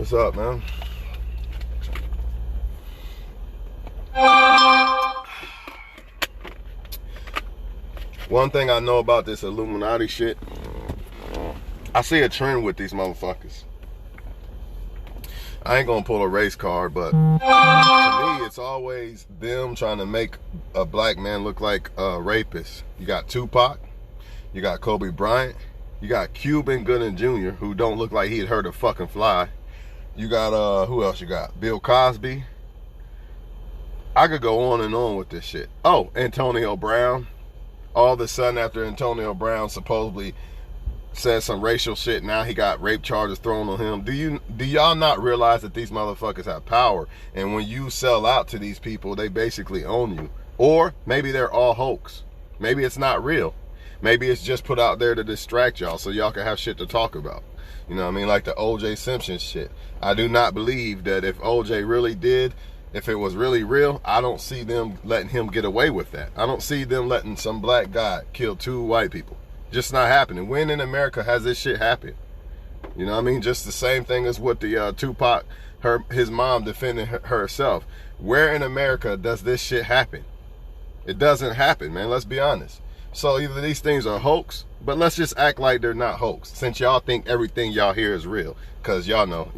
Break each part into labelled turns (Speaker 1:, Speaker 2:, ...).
Speaker 1: What's up, man? One thing I know about this Illuminati shit, I see a trend with these motherfuckers. I ain't gonna pull a race card, but to me, it's always them trying to make a black man look like a rapist. You got Tupac, you got Kobe Bryant, you got Cuban Gooding Jr., who don't look like he'd hurt a fucking fly. You got, who else you got? Bill Cosby. I could go on and on with this shit. Oh, Antonio Brown. All of a sudden, after Antonio Brown supposedly said some racial shit, now he got rape charges thrown on him. Do y'all not realize that these motherfuckers have power? And when you sell out to these people, they basically own you. Or maybe they're all hoax. Maybe it's not real. Maybe it's just put out there to distract y'all so y'all can have shit to talk about. You know what I mean? Like the O.J. Simpson shit. I do not believe that if O.J. really did, if it was really real, I don't see them letting him get away with that. I don't see them letting some black guy kill 2 white people. Just not happening. When in America has this shit happened? You know what I mean? Just the same thing as with the Tupac, his mom defending herself. Where in America does this shit happen? It doesn't happen, man. Let's be honest. So either these things are hoax, but let's just act like they're not hoax, since y'all think everything y'all hear is real. Because y'all know,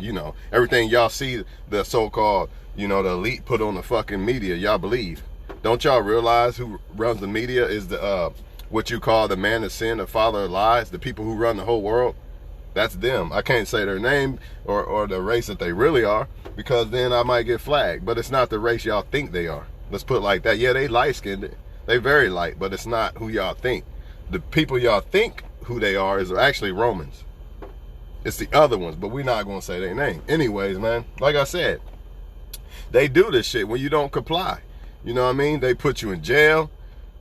Speaker 1: everything y'all see the so-called, the elite put on the fucking media, y'all believe. Don't y'all realize who runs the media is the what you call the man of sin, the father of lies, the people who run the whole world? That's them. I can't say their name or the race that they really are, because then I might get flagged. But it's not the race y'all think they are. Let's put it like that. Yeah, they light-skinned. They very light, but it's not who y'all think. The people y'all think who they are is actually Romans. It's the other ones, but we're not going to say their name. Anyways, man, like I said, they do this shit when you don't comply. You know what I mean? They put you in jail.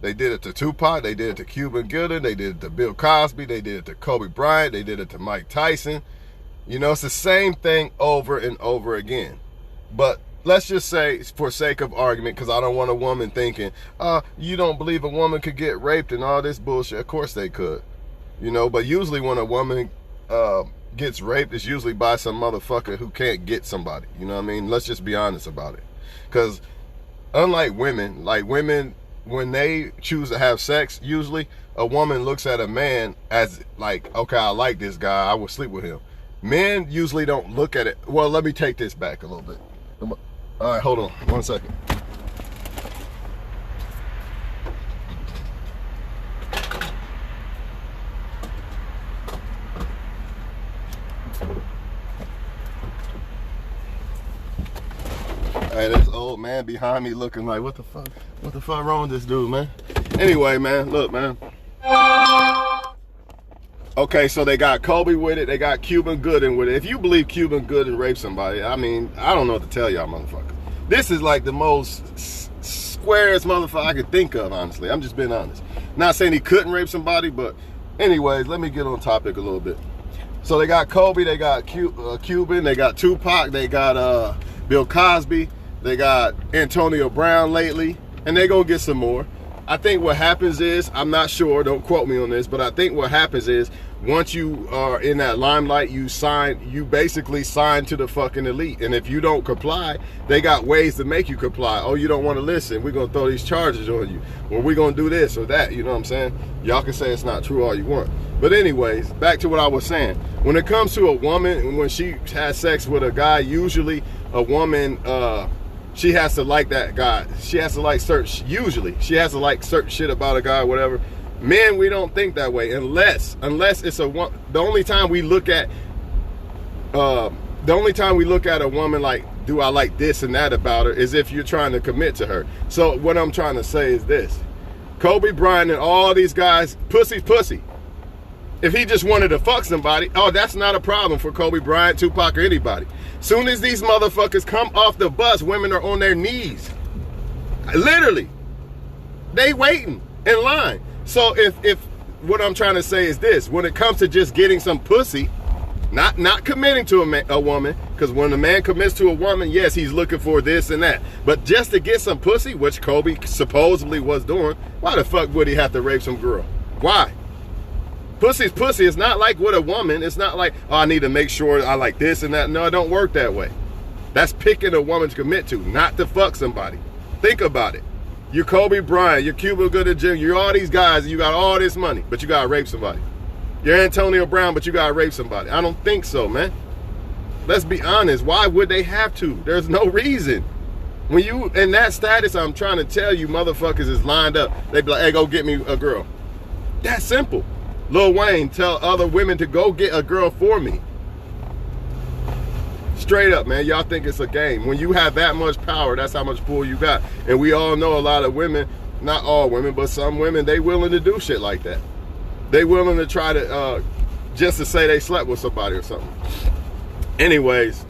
Speaker 1: They did it to Tupac. They did it to Cuban Gooding. They did it to Bill Cosby. They did it to Kobe Bryant. They did it to Mike Tyson. It's the same thing over and over again. But let's just say, for sake of argument, because I don't want a woman thinking, you don't believe a woman could get raped and all this bullshit. Of course they could. But usually when a woman gets raped, it's usually by some motherfucker who can't get somebody. You know what I mean? Let's just be honest about it. Because unlike women, when they choose to have sex, usually a woman looks at a man as like, okay, I like this guy, I will sleep with him. Men usually don't look at it. Well, let me take this back a little bit. All right, hold on 1 second. Hey, this old man behind me looking like, what the fuck wrong with this dude, man? Anyway, man, look, man. Okay, so they got Kobe with it. They got Cuban Gooding with it. If you believe Cuban Gooding raped somebody, I mean, I don't know what to tell y'all, motherfucker. This is like the most squarest motherfucker I could think of, honestly. I'm just being honest. Not saying he couldn't rape somebody, but anyways, let me get on topic a little bit. So they got Kobe, they got Cuban, they got Tupac, they got Bill Cosby, they got Antonio Brown lately, and they're going to get some more. I think what happens is, I'm not sure, don't quote me on this, but I think what happens is, once you are in that limelight, you basically sign to the fucking elite. And if you don't comply, they got ways to make you comply. Oh, you don't want to listen, we're going to throw these charges on you. Or we're going to do this or that, you know what I'm saying? Y'all can say it's not true all you want. But anyways, back to what I was saying. When it comes to a woman, when she has sex with a guy, usually a woman, she has to like that guy. She has to like certain, usually, she has to like certain shit about a guy or whatever. Men, we don't think that way unless it's the only time we look at a woman like, do I like this and that about her, is if you're trying to commit to her. So what I'm trying to say is this. Kobe Bryant and all these guys, pussy's pussy. If he just wanted to fuck somebody, oh, that's not a problem for Kobe Bryant, Tupac, or anybody. Soon as these motherfuckers come off the bus, women are on their knees. Literally. They waiting in line. So if what I'm trying to say is this, when it comes to just getting some pussy, not committing to a woman, because when a man commits to a woman, yes, he's looking for this and that. But just to get some pussy, which Kobe supposedly was doing, why the fuck would he have to rape some girl? Why? Pussy's pussy. It's not like with a woman. It's not like, oh, I need to make sure I like this and that. No, it don't work that way. That's picking a woman to commit to, not to fuck somebody. Think about it. You're Kobe Bryant, you're Cuba Gooding Jr., you're all these guys, and you got all this money, but you gotta rape somebody. You're Antonio Brown, but you gotta rape somebody. I don't think so, man. Let's be honest. Why would they have to? There's no reason. When you in that status, I'm trying to tell you, motherfuckers is lined up. They be like, hey, go get me a girl. That's simple. Lil Wayne tell other women to go get a girl for me. Straight up, man. Y'all think it's a game. When you have that much power, that's how much pull you got. And we all know a lot of women, not all women, but some women, they willing to do shit like that. They willing to try to, just to say they slept with somebody or something. Anyways,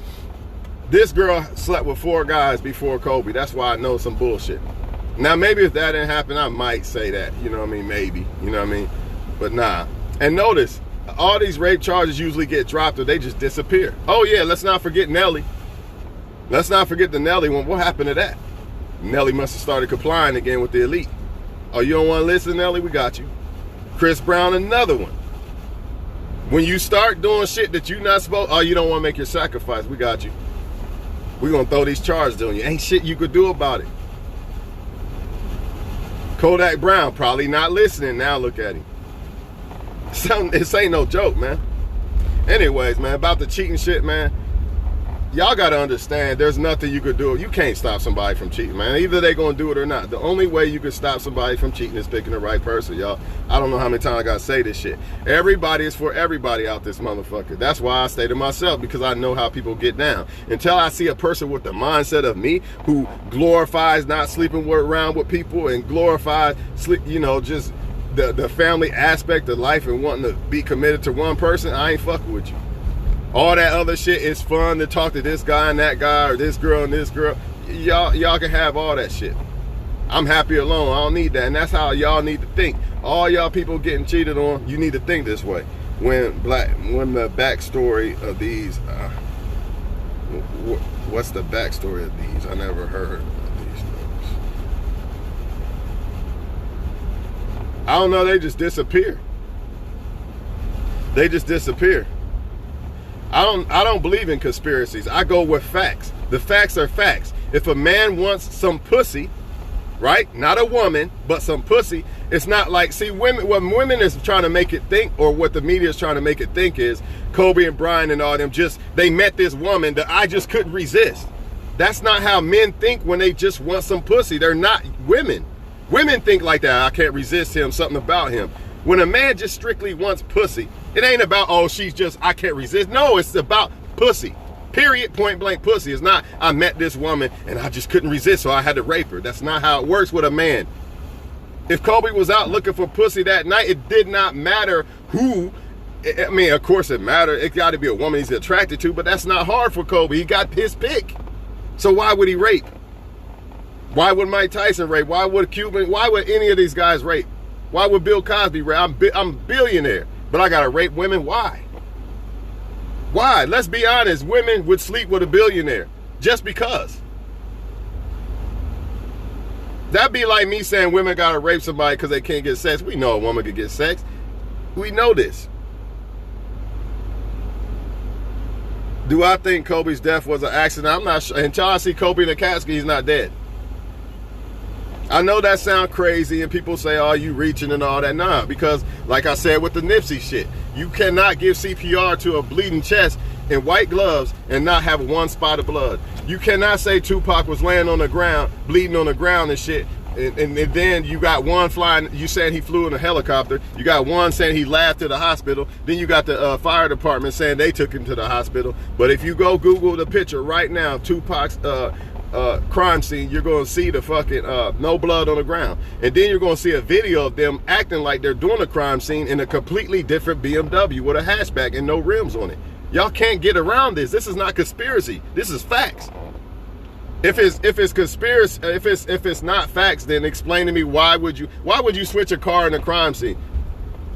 Speaker 1: this girl slept with 4 guys before Kobe. That's why I know some bullshit. Now, maybe if that didn't happen, I might say that. You know what I mean? Maybe. You know what I mean? But nah. And notice, all these rape charges usually get dropped or they just disappear. Oh, yeah, let's not forget Nelly. Let's not forget the Nelly one. What happened to that? Nelly must have started complying again with the elite. Oh, you don't want to listen, Nelly? We got you. Chris Brown, another one. When you start doing shit that you're not supposed, oh, you don't want to make your sacrifice. We got you. We're going to throw these charges on you. Ain't shit you could do about it. Kodak Brown, probably not listening. Now look at him. This ain't no joke, man. Anyways, man, about the cheating shit, man. Y'all got to understand, there's nothing you could do. You can't stop somebody from cheating, man. Either they going to do it or not. The only way you can stop somebody from cheating is picking the right person, y'all. I don't know how many times I got to say this shit. Everybody is for everybody out this motherfucker. That's why I stay to myself, because I know how people get down. Until I see a person with the mindset of me who glorifies not sleeping around with people and glorifies, you know, just the family aspect of life and wanting to be committed to one person, I ain't fucking with you. All that other shit is fun to talk to this guy and that guy or this girl and this girl. Y'all can have all that shit. I'm happy alone. I don't need that. And that's how y'all need to think. All y'all people getting cheated on, you need to think this way. When the backstory of these, what's the backstory of these? I never heard of these stories. I don't know. They just disappear. They just disappear. I don't believe in conspiracies. I go with facts. The facts are facts. If a man wants some pussy, right? Not a woman, but some pussy. It's not like, see, women, what women is trying to make it think, or what the media is trying to make it think is, Kobe and Bryant and all them they met this woman that I just couldn't resist. That's not how men think when they just want some pussy. They're not women. Women think like that. I can't resist him, something about him. When a man just strictly wants pussy, it ain't about, oh, she's just, I can't resist. No, it's about pussy. Period, point blank pussy. It's not, I met this woman and I just couldn't resist, so I had to rape her. That's not how it works with a man. If Kobe was out looking for pussy that night, it did not matter who. I mean, of course it mattered. It got to be a woman he's attracted to, but that's not hard for Kobe. He got his pick. So why would he rape? Why would Mike Tyson rape? Why would Cuban? Why would any of these guys rape? Why would Bill Cosby rape? I'm a billionaire, but I got to rape women? Why? Why? Let's be honest. Women would sleep with a billionaire just because. That'd be like me saying women got to rape somebody because they can't get sex. We know a woman can get sex. We know this. Do I think Kobe's death was an accident? I'm not sure. Until I see Kobe in the casket, he's not dead. I know that sounds crazy and people say, oh, you reaching and all that. Nah, because like I said with the Nipsey shit, you cannot give CPR to a bleeding chest in white gloves and not have one spot of blood. You cannot say Tupac was laying on the ground, bleeding on the ground and shit. And then you got one flying, you saying he flew in a helicopter. You got one saying he laughed to the hospital. Then you got the fire department saying they took him to the hospital. But if you go Google the picture right now, Tupac's crime scene, you're going to see the fucking no blood on the ground. And then you're going to see a video of them acting like they're doing a crime scene in a completely different BMW with a hatchback and no rims on it. Y'all can't get around this. This is not conspiracy. This is facts. If it's conspiracy, if it's not facts, then explain to me why would you switch a car in a crime scene?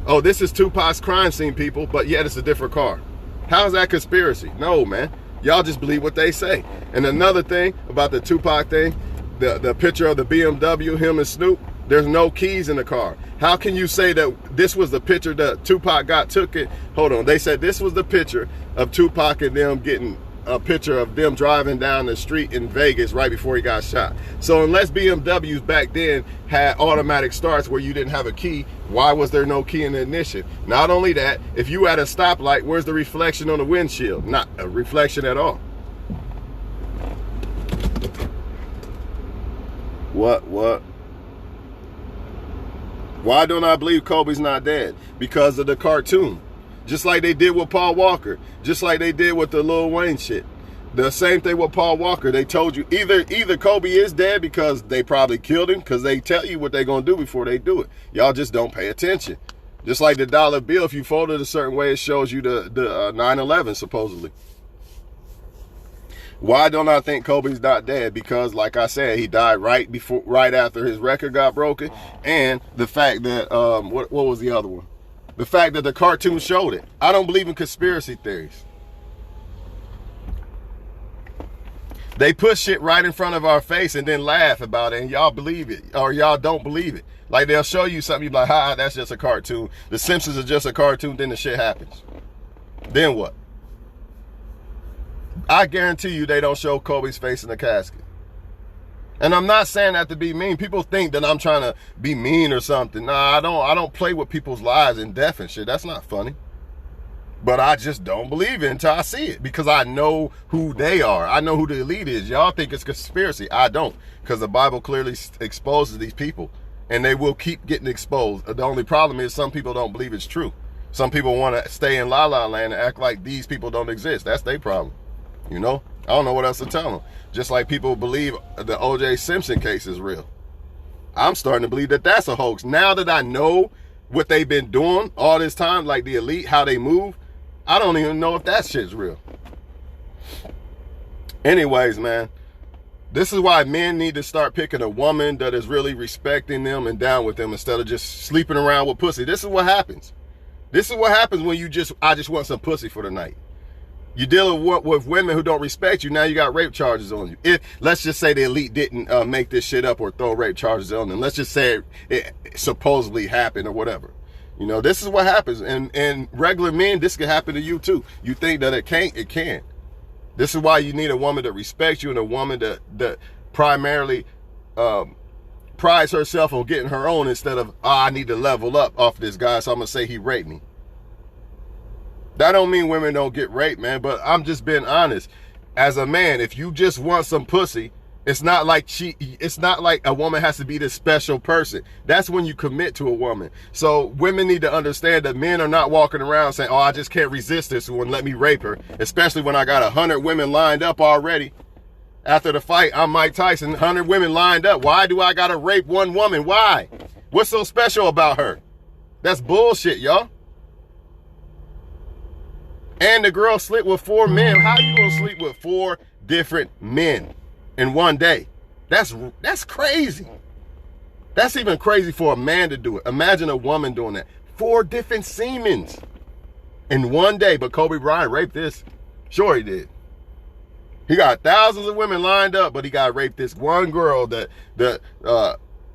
Speaker 1: Oh, this is Tupac's crime scene, people, but yet it's a different car. How is that conspiracy? No, man. Y'all just believe what they say. And another thing about the Tupac thing, the picture of the BMW, him and Snoop, There's no keys in the car. How can you say that this was the picture that Tupac took it? Hold on. They said this was the picture of Tupac and them getting a picture of them driving down the street in Vegas right before he got shot. So unless BMWs back then had automatic starts where you didn't have a key, why was there no key in the ignition? Not only that, if you at a stoplight, where's the reflection on the windshield? Not a reflection at all. What? Why don't I believe Kobe's not dead? Because of the cartoon. Just like they did with Paul Walker. Just like they did with the Lil Wayne shit. The same thing with Paul Walker. They told you either Kobe is dead because they probably killed him, because they tell you what they're going to do before they do it. Y'all just don't pay attention. Just like the dollar bill, if you fold it a certain way, it shows you the 9/11 supposedly. Why don't I think Kobe's not dead? Because, like I said, he died right after his record got broken, and the fact that what was the other one? The fact that the cartoon showed it. I don't believe in conspiracy theories. They put shit right in front of our face and then laugh about it, and y'all believe it, or y'all don't believe it. Like, they'll show you something, you're like, that's just a cartoon. The Simpsons are just a cartoon, then the shit happens. Then what? I guarantee you they don't show Kobe's face in the casket. And I'm not saying that to be mean. People think that I'm trying to be mean or something. Nah, I don't play with people's lives and death and shit. That's not funny. But I just don't believe it until I see it, because I know who they are. I know who the elite is. Y'all think it's conspiracy. I don't, because the Bible clearly exposes these people, and they will keep getting exposed. The only problem is some people don't believe it's true. Some people want to stay in La La Land and act like these people don't exist. That's their problem. You know? I don't know what else to tell them. Just like people believe the O.J. Simpson case is real. I'm starting to believe that that's a hoax. Now that I know what they've been doing all this time, like the elite, how they move, I don't even know if that shit's real. Anyways, man, this is why men need to start picking a woman that is really respecting them and down with them instead of just sleeping around with pussy. This is what happens. This is what happens when I just want some pussy for the night. You deal with women who don't respect you. Now you got rape charges on you. Let's just say the elite didn't make this shit up or throw rape charges on them. Let's just say it supposedly happened or whatever. You know, this is what happens. And regular men, this can happen to you too. You think that it can't, it can. This is why you need a woman that respects you, and a woman that primarily prides herself on getting her own instead of, I need to level up off this guy, so I'm going to say he raped me. That don't mean women don't get raped, man, but I'm just being honest. As a man, if you just want some pussy, it's not like a woman has to be this special person. That's when you commit to a woman. So women need to understand that men are not walking around saying, I just can't resist this one, let me rape her. Especially when I got 100 women lined up already. After the fight, I'm Mike Tyson, 100 women lined up. Why do I gotta rape one woman? Why? What's so special about her? That's bullshit, y'all. And the girl slept with 4 men. How you gonna sleep with 4 different men in one day? That's crazy. That's even crazy for a man to do it. Imagine a woman doing that. 4 different semens in one day. But Kobe Bryant raped this. Sure he did. He got thousands of women lined up, but he got raped this one girl that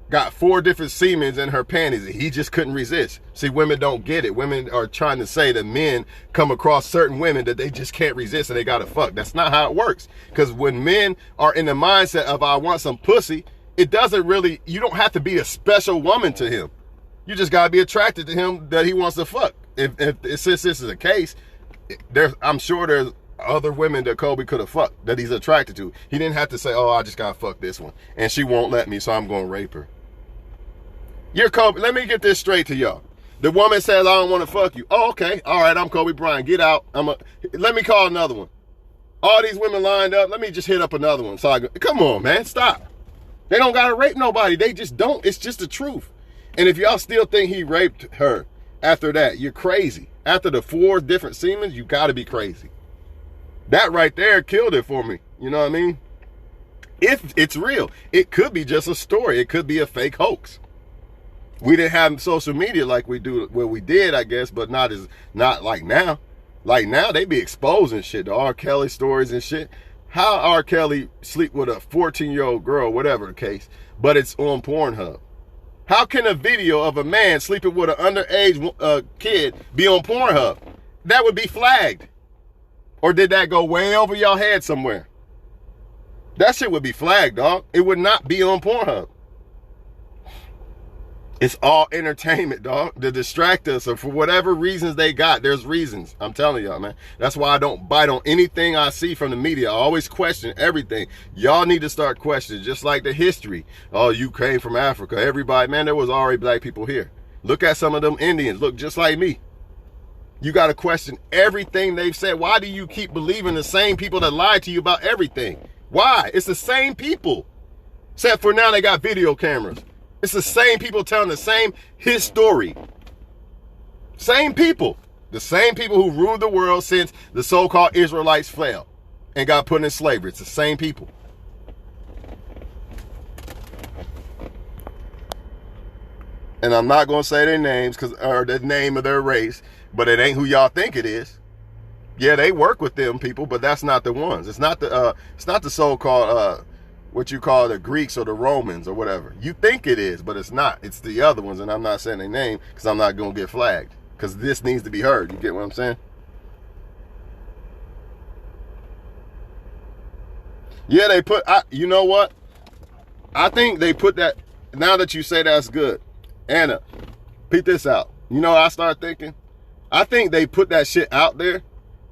Speaker 1: got 4 different semens in her panties, and he just couldn't resist. See, women don't get it. Women are trying to say that men come across certain women that they just can't resist and they gotta fuck. That's not how it works. Because when men are in the mindset of, I want some pussy, it doesn't really, you don't have to be a special woman to him. You just gotta be attracted to him that he wants to fuck. Since this is the case, I'm sure there's other women that Kobe could have fucked that he's attracted to. He didn't have to say, I just gotta fuck this one, and she won't let me, so I'm gonna rape her. You're Kobe. Let me get this straight to y'all. The woman says, I don't want to fuck you. Oh, okay. All right, I'm Kobe Bryant. Get out. Let me call another one. All these women lined up. Let me just hit up another one. Come on, man. Stop. They don't got to rape nobody. They just don't. It's just the truth. And if y'all still think he raped her after that, you're crazy. After the 4 different semens, you got to be crazy. That right there killed it for me. You know what I mean? If it's real, it could be just a story. It could be a fake hoax. We didn't have social media like we do. Well, we did, I guess, but not like now. Like now, they be exposing shit, the R. Kelly stories and shit. How R. Kelly sleep with a 14-year-old girl, whatever the case, but it's on Pornhub. How can a video of a man sleeping with an underage kid be on Pornhub? That would be flagged. Or did that go way over y'all head somewhere? That shit would be flagged, dog. It would not be on Pornhub. It's all entertainment, dog, to distract us, or for whatever reasons they got. There's reasons. I'm telling y'all, man. That's why I don't bite on anything I see from the media. I always question everything. Y'all need to start questioning, just like the history. Oh, you came from Africa. Everybody, man, there was already black people here. Look at some of them Indians. Look just like me. You got to question everything they've said. Why do you keep believing the same people that lied to you about everything? Why? It's the same people. Except for now they got video cameras. It's the same people telling the same history. Same people. The same people who ruled the world since the so-called Israelites fell and got put in slavery. It's the same people. And I'm not going to say their names or the name of their race, but it ain't who y'all think it is. Yeah, they work with them people, but that's not the ones. It's not the so-called what you call the Greeks or the Romans or whatever. You think it is, but it's not. It's the other ones, and I'm not saying their name because I'm not going to get flagged, because this needs to be heard. You get what I'm saying? Yeah, they put, you know what? I think they put that, now that you say that's good. Anna, peep this out. You know what I start thinking? I think they put that shit out there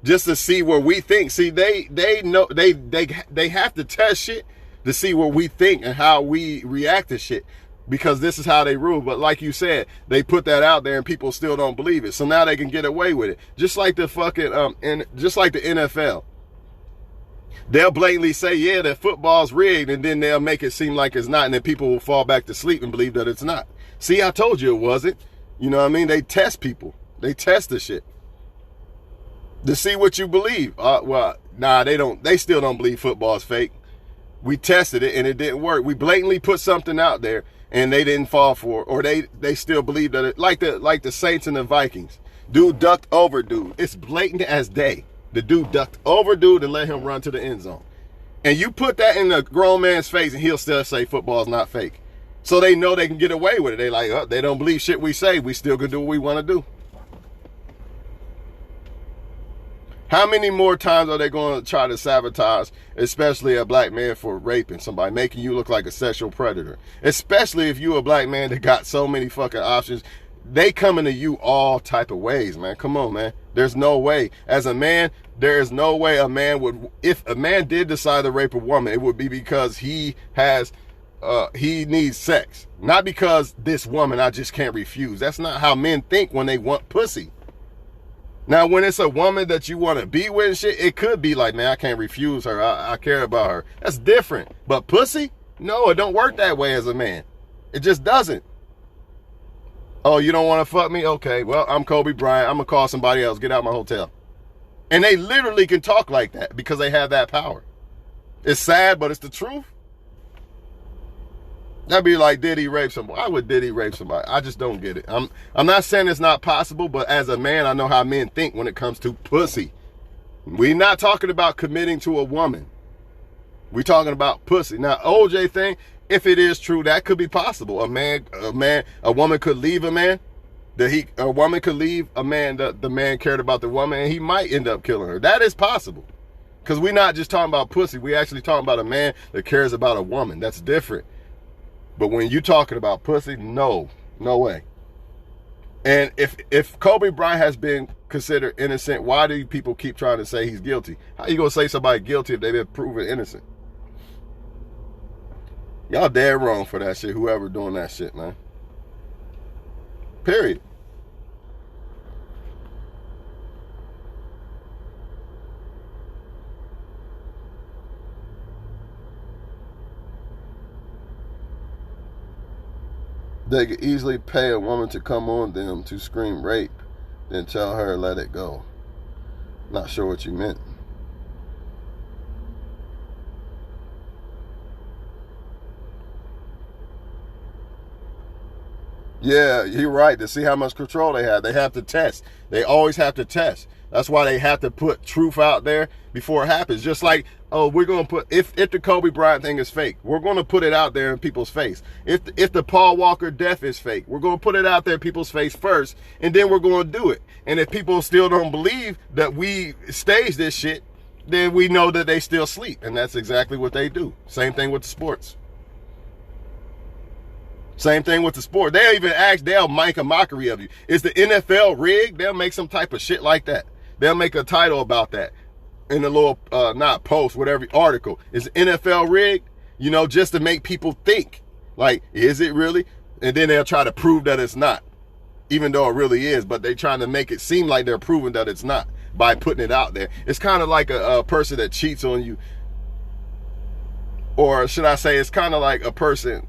Speaker 1: just to see where we think. See, they know, they have to test shit to see what we think and how we react to shit, because this is how they rule. But like you said, they put that out there and people still don't believe it. So now they can get away with it. Just like the fucking just like the NFL. They'll blatantly say, yeah, that football's rigged, and then they'll make it seem like it's not, and then people will fall back to sleep and believe that it's not. See, I told you it wasn't. You know what I mean? They test people. They test the shit to see what you believe. Well, nah, they don't. They still don't believe football's fake. We tested it and it didn't work. We blatantly put something out there and they didn't fall for it, or they still believe that it, like the Saints and the Vikings. Dude ducked over dude. It's blatant as day. The dude ducked over dude and let him run to the end zone. And you put that in a grown man's face and he'll still say football's not fake. So they know they can get away with it. They like, oh, they don't believe shit we say. We still can do what we want to do. How many more times are they going to try to sabotage, especially a black man, for raping somebody, making you look like a sexual predator? Especially if you a black man that got so many fucking options. They coming to you all type of ways, man. Come on, man. There's no way. As a man, there is no way a man would, if a man did decide to rape a woman, it would be because he needs sex. Not because this woman I just can't refuse. That's not how men think when they want pussy. Now, when it's a woman that you want to be with and shit, it could be like, man, I can't refuse her. I care about her. That's different. But pussy? No, it don't work that way as a man. It just doesn't. Oh, you don't want to fuck me? Okay, well, I'm Kobe Bryant. I'm going to call somebody else. Get out of my hotel. And they literally can talk like that because they have that power. It's sad, but it's the truth. That'd be like, did he rape somebody? Why would Diddy rape somebody? I just don't get it. I'm not saying it's not possible, but as a man, I know how men think when it comes to pussy. We're not talking about committing to a woman. We're talking about pussy. Now, OJ thing, if it is true, that could be possible. A woman could leave a man. A woman could leave a man that the man cared about the woman, and he might end up killing her. That is possible. Because we're not just talking about pussy. We're actually talking about a man that cares about a woman. That's different. But when you're talking about pussy, no way. And if Kobe Bryant has been considered innocent, why do people keep trying to say he's guilty? How you gonna say somebody guilty if they've been proven innocent? Y'all dead wrong for that shit, whoever doing that shit, man. Period. They could easily pay a woman to come on them to scream rape, then tell her let it go. Not sure what you meant. Yeah, you're right. To see how much control they have to test. They always have to test. That's why they have to put truth out there before it happens. Just like, oh, we're going to put, if the Kobe Bryant thing is fake, we're going to put it out there in people's face. If the Paul Walker death is fake, we're going to put it out there in people's face first, and then we're going to do it. And if people still don't believe that we stage this shit, then we know that they still sleep. And that's exactly what they do. Same thing with the sports. Same thing with the sport. They'll make a mockery of you. Is the NFL rigged? They'll make some type of shit like that. They'll make a title about that in a little, not post, whatever article. Is the NFL rigged? You know, just to make people think, like, is it really? And then they'll try to prove that it's not, even though it really is. But they're trying to make it seem like they're proving that it's not by putting it out there. It's kind of like a person that cheats on you. Or should I say, it's kind of like a person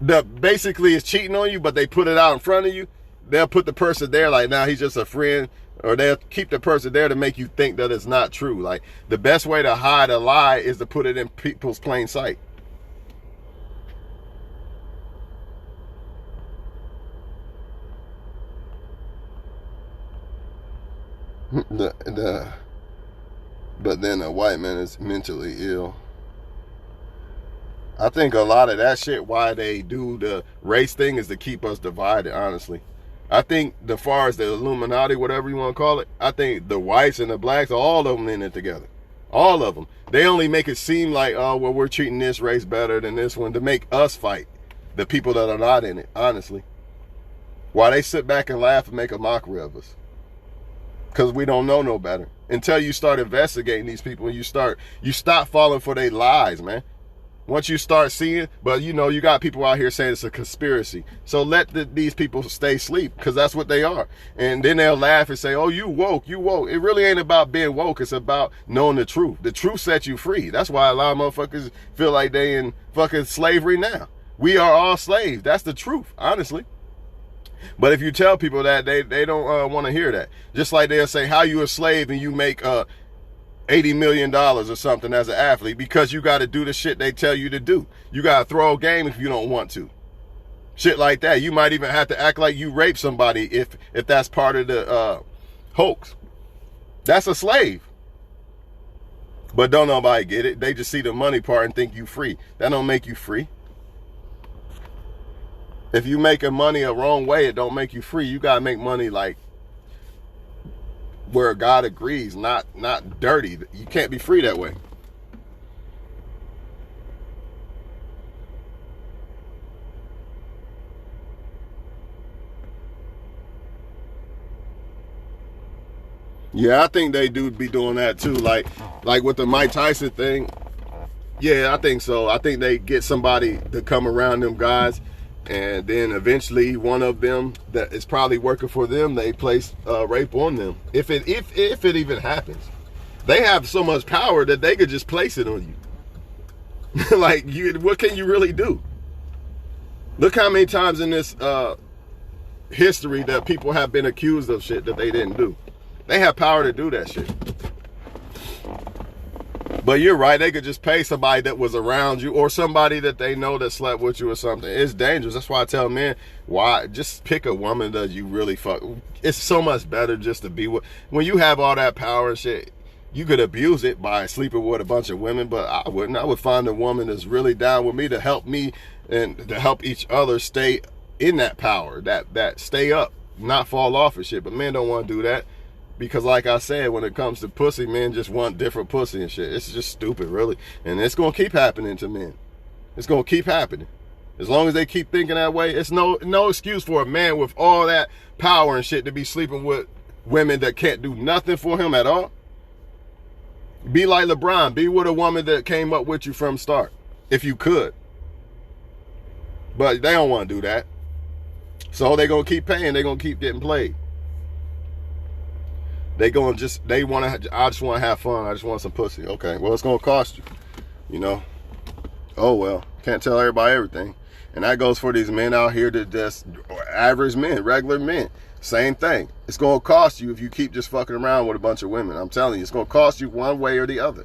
Speaker 1: that basically is cheating on you, but they put it out in front of you. They'll put the person there like, nah, he's just a friend, or they'll keep the person there to make you think that it's not true. Like, the best way to hide a lie is to put it in people's plain sight. But then a white man is mentally ill. I think a lot of that shit, why they do the race thing, is to keep us divided, honestly. I think as far as the Illuminati, whatever you want to call it, I think the whites and the blacks, all of them in it together. All of them. They only make it seem like, oh, well, we're treating this race better than this one to make us fight the people that are not in it, honestly. While they sit back and laugh and make a mockery of us. Because we don't know no better. Until you start investigating these people and you stop falling for their lies, man. Once you start seeing, but you know, you got people out here saying it's a conspiracy. So let these people stay asleep, because that's what they are. And then they'll laugh and say, oh, you woke, you woke. It really ain't about being woke. It's about knowing the truth. The truth sets you free. That's why a lot of motherfuckers feel like they in fucking slavery now. We are all slaves. That's the truth, honestly. But if you tell people that, they don't want to hear that. Just like they'll say, how you a slave and you make $80 million or something as an athlete, because you got to do the shit they tell you to do. You got to throw a game if you don't want to. Shit like that. You might even have to act like you raped somebody if that's part of the hoax. That's a slave. But don't nobody get it. They just see the money part and think you free. That don't make you free. If you making money a wrong way, it don't make you free. You got to make money like where God agrees, not dirty. You can't be free that way. Yeah, I think they do be doing that too. Like with the Mike Tyson thing. Yeah, I think so. I think they get somebody to come around them guys, and then eventually one of them that is probably working for them, they place rape on them. If it even happens, they have so much power that they could just place it on you. Like, what can you really do? Look how many times in this history that people have been accused of shit that they didn't do. They have power to do that shit. But you're right, they could just pay somebody that was around you, or somebody that they know that slept with you or something. It's dangerous. That's why I tell men, why just pick a woman that you really fuck. It's so much better just to be with. When you have all that power and shit, you could abuse it by sleeping with a bunch of women, but I wouldn't. I would find a woman that's really down with me to help me and to help each other stay in that power, that stay up, not fall off and shit. But men don't want to do that. Because like I said, when it comes to pussy, men just want different pussy and shit. It's just stupid, really. And it's going to keep happening to men. It's going to keep happening. As long as they keep thinking that way, it's no excuse for a man with all that power and shit to be sleeping with women that can't do nothing for him at all. Be like LeBron. Be with a woman that came up with you from start, if you could. But they don't want to do that. So they're going to keep paying. They're going to keep getting played. I just want to have fun. I just want some pussy. Okay, well, it's going to cost you, you know. Oh, well, can't tell everybody everything. And that goes for these men out here that just average men, regular men. Same thing. It's going to cost you if you keep just fucking around with a bunch of women. I'm telling you, it's going to cost you one way or the other.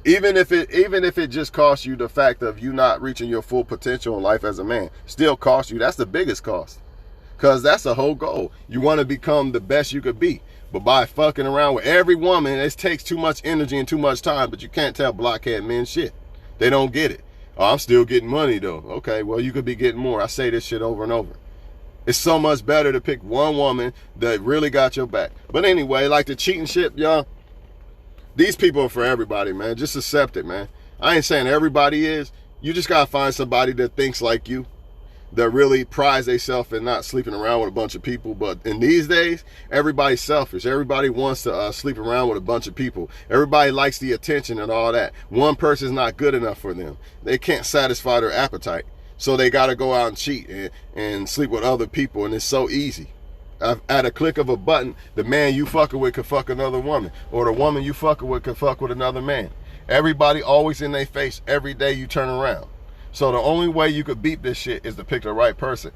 Speaker 1: Even if it just costs you the fact of you not reaching your full potential in life as a man, still costs you. That's the biggest cost. Because that's the whole goal. You want to become the best you could be. But by fucking around with every woman, it takes too much energy and too much time. But you can't tell blockhead men shit. They don't get it. Oh, I'm still getting money though. Okay, well, you could be getting more. I say this shit over and over. It's so much better to pick one woman that really got your back. But anyway, like the cheating shit, y'all, these people are for everybody, man. Just accept it, man. I ain't saying everybody is. You just gotta find somebody that thinks like you, that really prides themselves in not sleeping around with a bunch of people. But in these days, everybody's selfish. Everybody wants to sleep around with a bunch of people. Everybody likes the attention and all that. One person's not good enough for them. They can't satisfy their appetite. So they got to go out and cheat and sleep with other people. And it's so easy. At a click of a button, the man you fucking with could fuck another woman. Or the woman you fucking with could fuck with another man. Everybody always in their face every day you turn around. So the only way you could beat this shit is to pick the right person.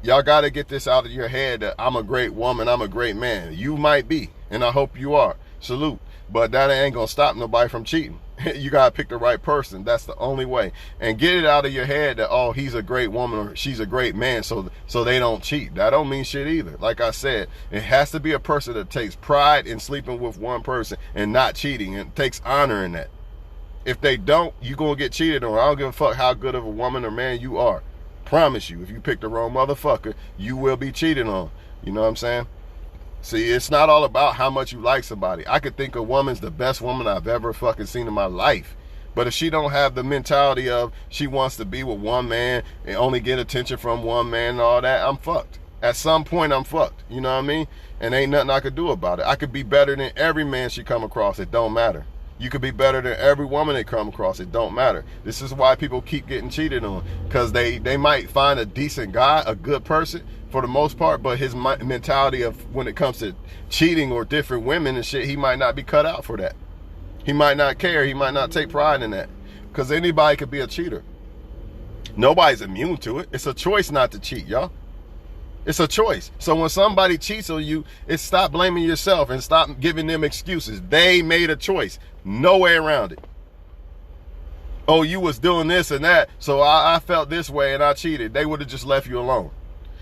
Speaker 1: Y'all got to get this out of your head that I'm a great woman, I'm a great man. You might be, and I hope you are. Salute. But that ain't going to stop nobody from cheating. You got to pick the right person. That's the only way. And get it out of your head that, oh, he's a great woman or she's a great man, so they don't cheat. That don't mean shit either. Like I said, it has to be a person that takes pride in sleeping with one person and not cheating and takes honor in that. If they don't, you're going to get cheated on. I don't give a fuck how good of a woman or man you are. Promise you, if you pick the wrong motherfucker, you will be cheated on. You know what I'm saying? See, it's not all about how much you like somebody. I could think a woman's the best woman I've ever fucking seen in my life. But if she don't have the mentality of she wants to be with one man and only get attention from one man and all that, I'm fucked. At some point, I'm fucked. You know what I mean? And ain't nothing I could do about it. I could be better than every man she come across. It don't matter. You could be better than every woman they come across. It don't matter. This is why people keep getting cheated on. Because they might find a decent guy, a good person for the most part, but his mentality of when it comes to cheating or different women and shit, he might not be cut out for that. He might not care. He might not take pride in that. Because anybody could be a cheater. Nobody's immune to it. It's a choice not to cheat, y'all. It's a choice. So when somebody cheats on you, it's stop blaming yourself and stop giving them excuses. They made a choice. No way around it. Oh, you was doing this and that, so I felt this way and I cheated. They would have just left you alone.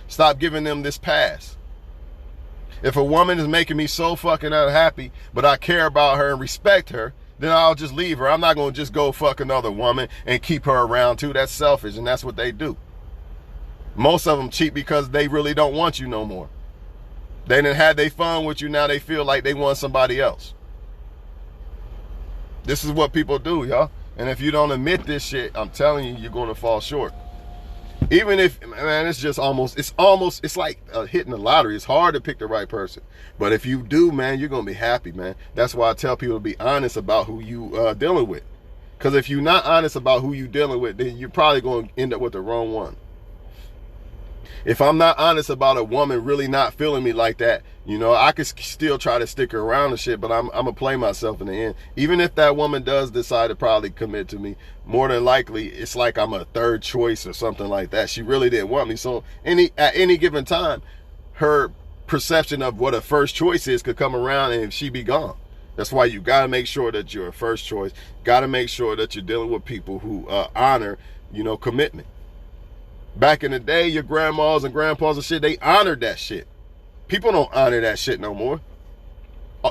Speaker 1: Stop giving them this pass. If a woman is making me so fucking unhappy, but I care about her and respect her, then I'll just leave her. I'm not going to just go fuck another woman and keep her around too. That's selfish, and that's what they do. Most of them cheat because they really don't want you no more. They done had their fun with you, now they feel like they want somebody else. This is what people do, y'all. And if you don't admit this shit, I'm telling you, you're going to fall short. Even if, man, it's like hitting the lottery. It's hard to pick the right person. But if you do, man, you're going to be happy, man. That's why I tell people to be honest about who you dealing with. Because if you're not honest about who you dealing with, then you're probably going to end up with the wrong one. If I'm not honest about a woman really not feeling me like that, you know, I could still try to stick her around and shit, but I'm going to play myself in the end. Even if that woman does decide to probably commit to me, more than likely, it's like I'm a third choice or something like that. She really didn't want me. So at any given time, her perception of what a first choice is could come around and she be gone. That's why you got to make sure that you're a first choice. Got to make sure that you're dealing with people who honor, you know, commitment. Back in the day, your grandmas and grandpas and shit, they honored that shit. People don't honor that shit no more.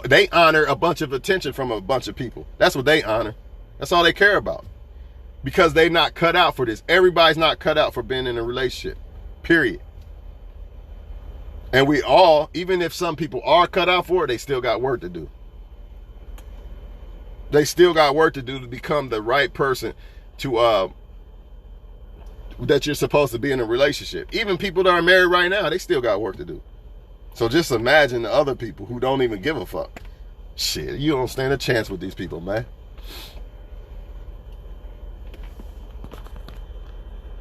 Speaker 1: They honor a bunch of attention from a bunch of people. That's what they honor. That's all they care about. Because they're not cut out for this. Everybody's not cut out for being in a relationship. Period. And we all, even if some people are cut out for it, they still got work to do. They still got work to do to become the right person to that you're supposed to be in a relationship. Even people that are married right now, they still got work to do. So just imagine the other people who don't even give a fuck. Shit, you don't stand a chance with these people, man.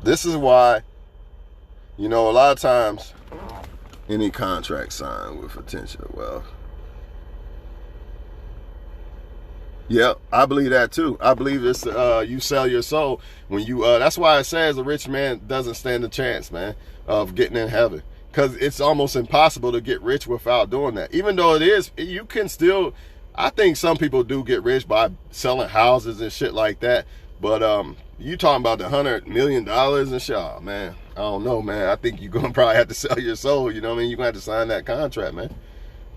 Speaker 1: This is why, you know, a lot of times, any contract signed with potential, well, yeah, I believe that too. I believe it's you sell your soul when you that's why it says a rich man doesn't stand a chance, man, of getting in heaven. Because it's almost impossible to get rich without doing that. Even though it is, you can still, I think some people do get rich by selling houses and shit like that. But you talking about the $100 million and shit, oh, man. I don't know, man. I think you're gonna probably have to sell your soul. You know what I mean? You're gonna have to sign that contract, man.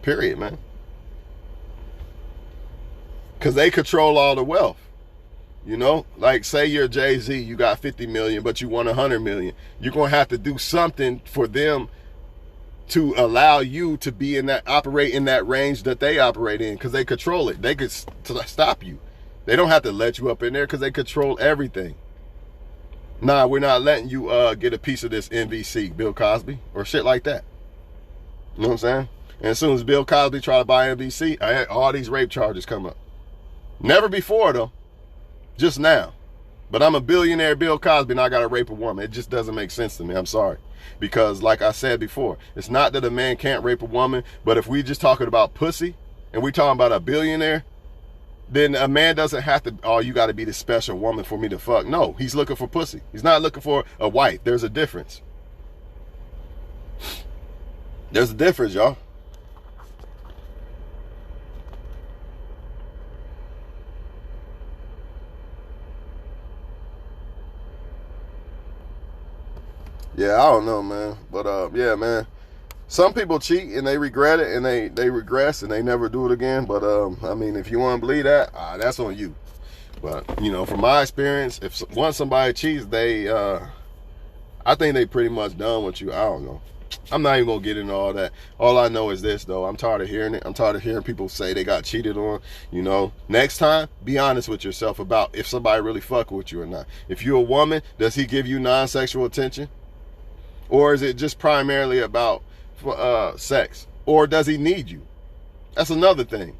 Speaker 1: Period, man. Because they control all the wealth. You know, like say you're Jay-Z, you got 50 million, but you want 100 million. You're gonna have to do something for them to allow you to be in that, operate in that range that they operate in, because they control it. They could stop you. They don't have to let you up in there because they control everything. Nah, we're not letting you get a piece of this NBC, Bill Cosby, or shit like that. You know what I'm saying? And as soon as Bill Cosby try to buy NBC, I had all these rape charges come up. Never before though, just now. But I'm a billionaire Bill Cosby and I gotta rape a woman. It just doesn't make sense to me. I'm sorry. Because like I said before, it's not that a man can't rape a woman, but if we just talking about pussy and we talking about a billionaire, then a man doesn't have to, oh, you got to be the special woman for me to fuck. No, he's looking for pussy. He's not looking for a wife. There's a difference. There's a difference, y'all. Yeah, I don't know, man. But yeah, man. Some people cheat and they regret it and they regress and they never do it again. But I mean, if you want to believe that, that's on you. But you know, from my experience, if once somebody cheats, they I think they pretty much done with you. I don't know. I'm not even gonna get into all that. All I know is this though. I'm tired of hearing it. I'm tired of hearing people say they got cheated on. You know, next time, be honest with yourself about if somebody really fuck with you or not. If you're a woman, does he give you non-sexual attention? Or is it just primarily about sex? Or does he need you? That's another thing.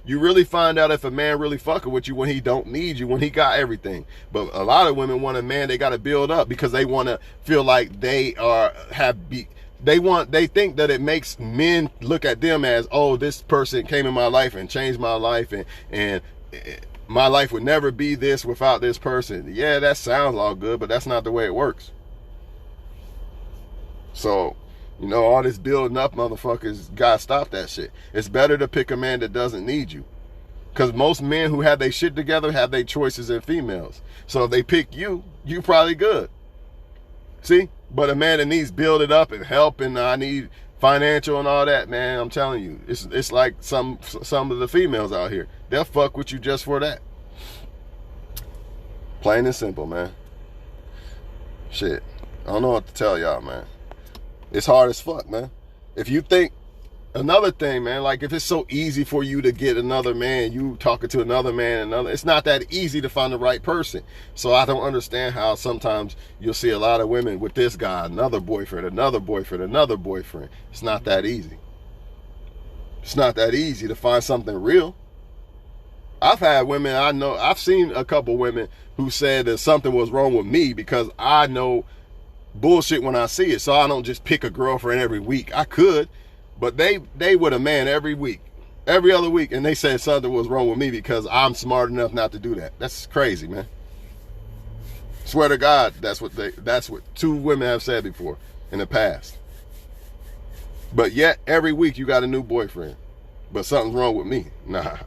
Speaker 1: You really find out if a man really fucking with you when he don't need you, when he got everything. But a lot of women want a man they got to build up because they want to feel like they think that it makes men look at them as, oh, this person came in my life and changed my life and my life would never be this without this person. Yeah, that sounds all good, but that's not the way it works. So, you know, all this building up, motherfuckers, gotta stop that shit. It's better to pick a man that doesn't need you. Because most men who have their shit together have their choices in females. So if they pick you, you probably good. See? But a man that needs build it up and help and I need financial and all that, man, I'm telling you, it's like some of the females out here. They'll fuck with you just for that. Plain and simple, man. Shit. I don't know what to tell y'all, man. It's hard as fuck, man. If you think, another thing, man, like if it's so easy for you to get another man, you talking to another man, it's not that easy to find the right person. So I don't understand how sometimes you'll see a lot of women with this guy, another boyfriend, another boyfriend, another boyfriend. It's not that easy. It's not that easy to find something real. I've had women, I've seen a couple women who said that something was wrong with me because I know bullshit when I see it, so I don't just pick a girlfriend every week. I could, but they with a man every week, every other week, and they said something was wrong with me because I'm smart enough not to do that. That's crazy, man. Swear to God, that's what two women have said before in the past. But yet every week you got a new boyfriend, but something's wrong with me. Nah,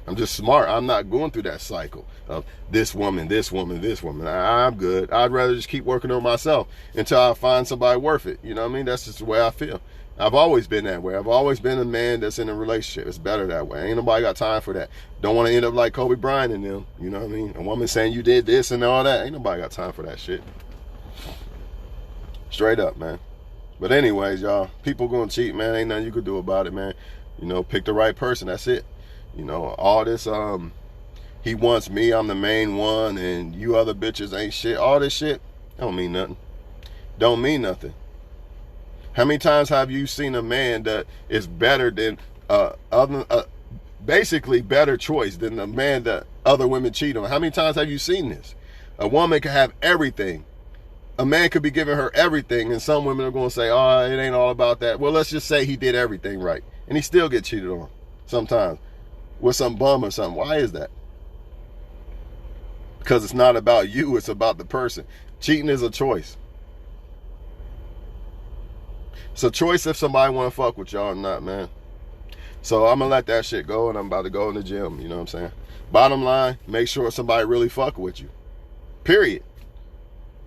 Speaker 1: I'm just smart. I'm not going through that cycle of this woman, this woman, this woman. I'm good. I'd rather just keep working on myself until I find somebody worth it. You know what I mean? That's just the way I feel. I've always been that way. I've always been a man that's in a relationship. It's better that way. Ain't nobody got time for that. Don't want to end up like Kobe Bryant and them. You know what I mean? A woman saying you did this and all that. Ain't nobody got time for that shit. Straight up, man. But anyways, y'all, people gonna cheat, man. Ain't nothing you could do about it, man. You know, pick the right person. That's it. You know, all this, he wants me, I'm the main one, and you other bitches ain't shit. All this shit don't mean nothing. Don't mean nothing. How many times have you seen a man that is better than, basically better choice than the man that other women cheat on? How many times have you seen this? A woman can have everything. A man could be giving her everything, and some women are going to say, oh, it ain't all about that. Well, let's just say he did everything right, and he still get cheated on sometimes with some bum or something. Why is that? Because it's not about you, it's about the person. Cheating is a choice. It's a choice if somebody want to fuck with y'all or not, man. So I'm going to let that shit go, and I'm about to go in the gym, you know what I'm saying? Bottom line, make sure somebody really fuck with you. Period.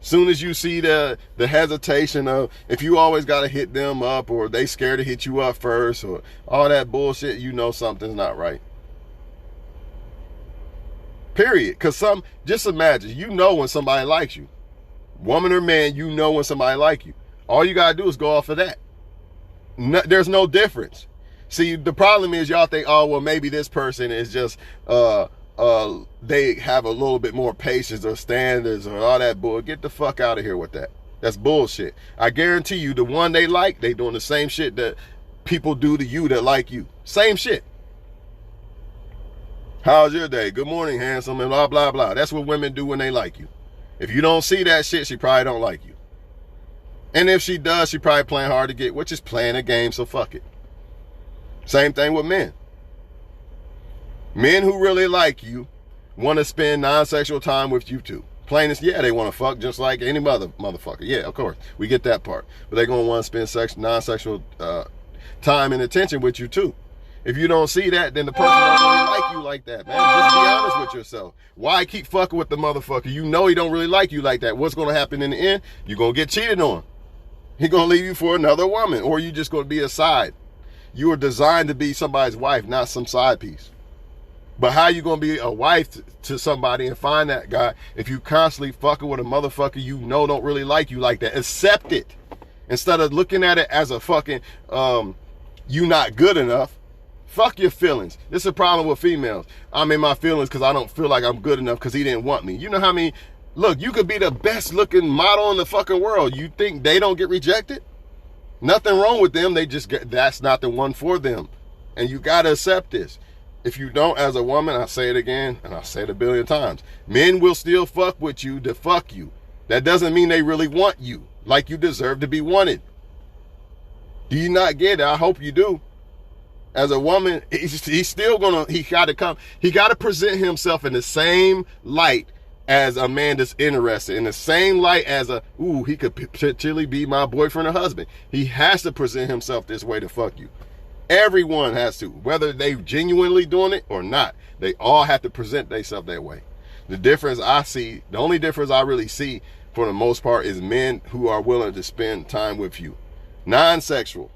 Speaker 1: Soon as you see the hesitation of, if you always got to hit them up, or they scared to hit you up first, or all that bullshit, you know something's not right. Period. Because just imagine, you know when somebody likes you. Woman or man, you know when somebody likes you. All you got to do is go off of that. No, there's no difference. See, the problem is y'all think, oh, well, maybe this person is just, they have a little bit more patience or standards or all that bull. Get the fuck out of here with that. That's bullshit. I guarantee you, the one they like, they doing the same shit that people do to you that like you. Same shit. How's your day? Good morning, handsome, and blah, blah, blah. That's what women do when they like you. If you don't see that shit, she probably don't like you. And if she does, she probably playing hard to get, which is playing a game, so fuck it. Same thing with men. Men who really like you want to spend non-sexual time with you too. Plain as, yeah, they want to fuck just like any motherfucker. Yeah, of course. We get that part. But they're going to want to spend non-sexual time and attention with you too. If you don't see that, then the person don't really like you like that, man. Just be honest with yourself. Why keep fucking with the motherfucker? You know he don't really like you like that. What's going to happen in the end? You're going to get cheated on. He going to leave you for another woman, or you just going to be a side. You were designed to be somebody's wife, not some side piece. But how you going to be a wife to somebody and find that guy if you constantly fucking with a motherfucker you know don't really like you like that? Accept it. Instead of looking at it as a fucking, you not good enough. Fuck your feelings. This is a problem with females. I'm in my feelings because I don't feel like I'm good enough because he didn't want me. You know how many, look, you could be the best looking model in the fucking world. You think they don't get rejected? Nothing wrong with them. They just get, that's not the one for them. And you got to accept this. If you don't, as a woman, I say it again, and I say it a billion times, men will still fuck with you to fuck you. That doesn't mean they really want you like you deserve to be wanted. Do you not get it? I hope you do. As a woman, he's still he got to present himself in the same light as a man that's interested, in the same light as he could potentially be my boyfriend or husband. He has to present himself this way to fuck you. Everyone has to, whether they genuinely doing it or not. They all have to present themselves that way. The only difference I really see for the most part is men who are willing to spend time with you. Non-sexual.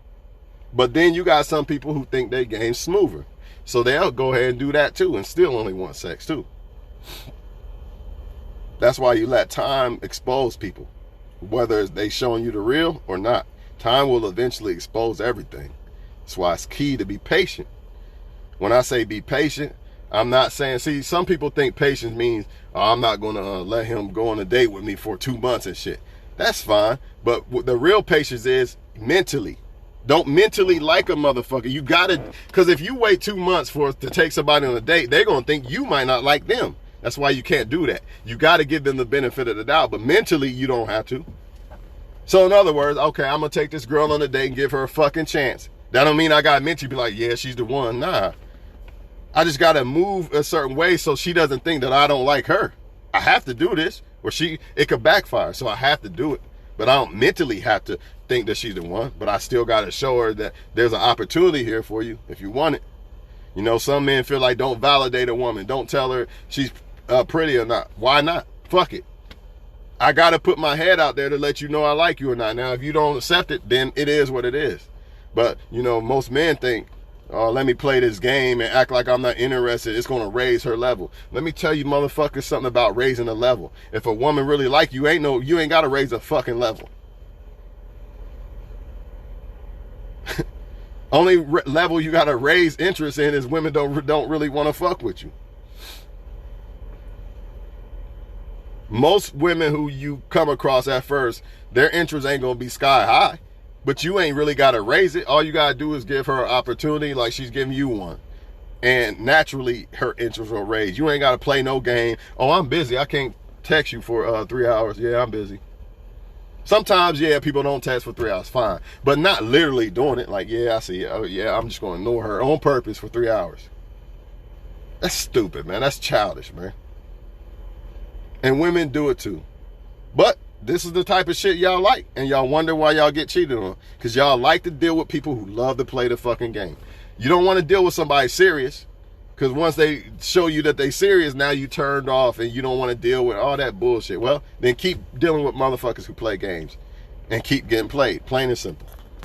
Speaker 1: But then you got some people who think they game smoother. So they'll go ahead and do that too and still only want sex too. That's why you let time expose people. Whether they showing you the real or not. Time will eventually expose everything. That's why it's key to be patient. When I say be patient, I'm not saying, see, some people think patience means, I'm not going to let him go on a date with me for 2 months and shit. That's fine. But the real patience is mentally. Don't mentally like a motherfucker. You gotta, because if you wait 2 months to take somebody on a date, they're gonna think you might not like them. That's why you can't do that. You gotta give them the benefit of the doubt, but mentally you don't have to. So in other words, okay, I'm gonna take this girl on a date and give her a fucking chance. That don't mean I gotta mentally be like, yeah, she's the one. Nah. I just gotta move a certain way so she doesn't think that I don't like her. I have to do this, or it could backfire, so I have to do it. But I don't mentally have to think that she's the one, but I still got to show her that there's an opportunity here for you if you want it. You know, some men feel like don't validate a woman. Don't tell her she's pretty or not. Why not? Fuck it. I got to put my head out there to let you know I like you or not. Now, if you don't accept it, then it is what it is. But, you know, most men think, oh, let me play this game and act like I'm not interested. It's going to raise her level. Let me tell you, motherfuckers, something about raising a level. If a woman really like you, you ain't got to raise a fucking level. Only level you got to raise interest in is women don't really want to fuck with you. Most women who you come across at first, their interest ain't going to be sky high. But you ain't really got to raise it. All you got to do is give her an opportunity like she's giving you one. And naturally, her interest will raise. You ain't got to play no game. Oh, I'm busy. I can't text you for 3 hours. Yeah, I'm busy. Sometimes, yeah, people don't text for 3 hours. Fine. But not literally doing it. Like, yeah, I see. Oh, yeah, I'm just going to ignore her on purpose for 3 hours. That's stupid, man. That's childish, man. And women do it too. But this is the type of shit y'all like, and y'all wonder why y'all get cheated on. Because y'all like to deal with people who love to play the fucking game. You don't want to deal with somebody serious. Because once they show you that they serious, now you turned off and you don't want to deal with all that bullshit. Well, then keep dealing with motherfuckers who play games and keep getting played. Plain and simple.